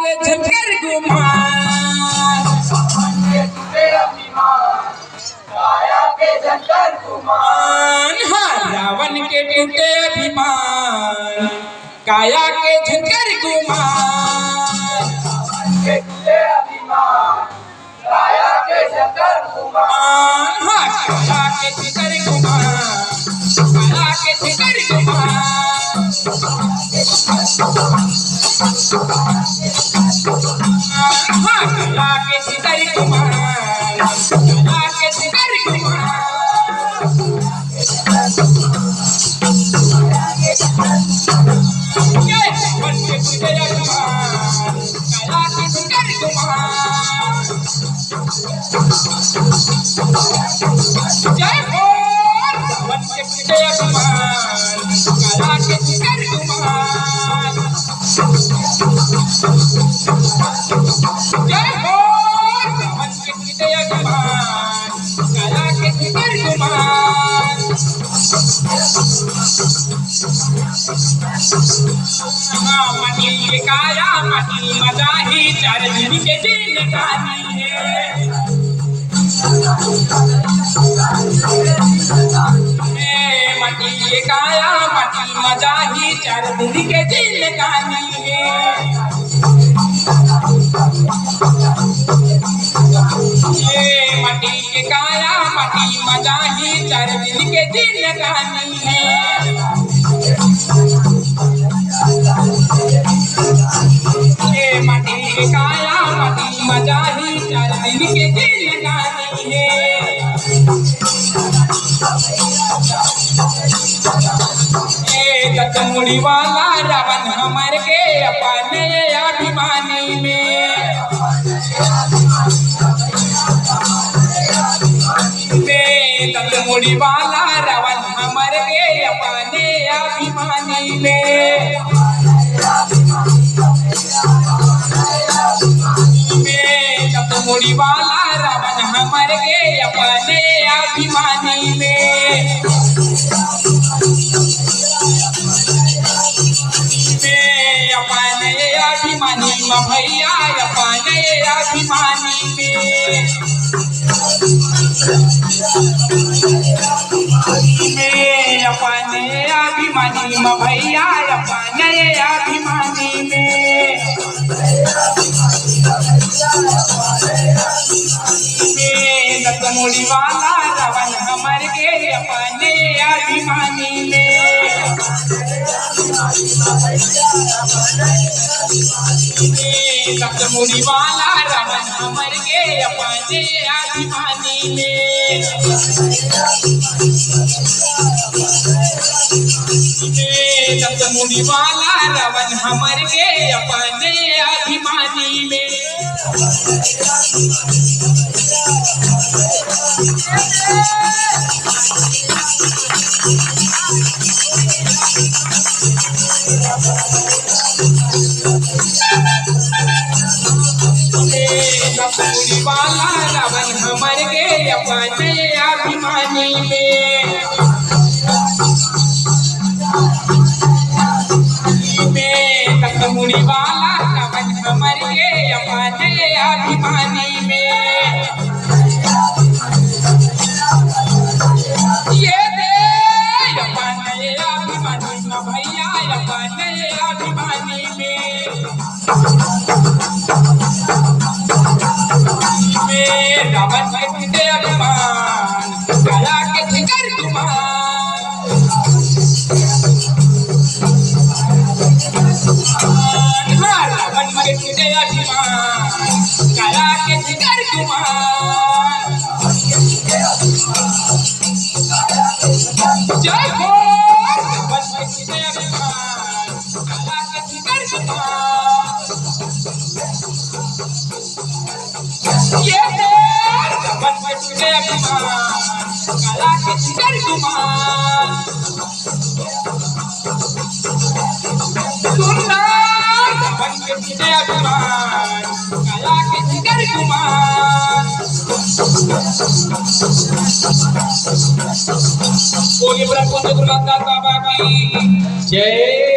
के झंकर गुमान काया के झंकर गुमान हाँ रावण के टूटे अभिमान काया के झंकर गुमान के टूटे अभिमान काया के झंकर गुमान हाँ काया के झंकर गुमान काया के झंकर गुमान हाँ काया के झंकर गुमान काया के झंकर गुमान जय हो रावण के टूटे अभिमान काया के झंकर गुमान जय हो रावण के टूटे अभिमान काया के झंकर गुमान माटी के काया माटी मजा ही चार दिन के दिन कहानी है माटी के काया माटी मजा ही चार दिन के दिन कहानी है माटी के काया माटी मजा ही चार दिन के दिन कहानी है माटी के काया माटी मजा ही चार दिन के दिन कहानी है दत्तमुड़ी वाला रावण हमर के अपने अभिमानी में दत्तमुड़ी वाला रावण हमर के अपने अभिमानी में दत्तमुड़ी वाला रावण हमर के अपने अभिमानी में अपने अभिमानी में भैया अपने अभिमानी में अपने अभिमानी में भैया अपने अभिमानी में दत्तमुड़ी वाला रावण हमर के अपने अभिमानी में दत्तमुड़ी वाला रावण हमर के अपने अभिमानी में दत्तमुड़ी वाला रावण हमर के अपने अभिमानी में दत्तमुड़ी वाला रावण हमर के अपने अभिमानी में दत्तमुड़ी वाला रावण हमर के अपने अभिमानी में ये दे अपने अभिमानी में भैया अपने अभिमानी में रावण के टूटे अभिमान काया के झंकर गुमान रावण के टूटे अभिमान काया के झंकर गुमान जय हो रावण के टूटे अभिमान काया के झंकर गुमान ये रावण के टूटे अभिमान काया के झंकर गुमान सुनना रावण के टूटे अभिमान काया के झंकर गुमान बोलिए ब्रह्म बाबा की जय।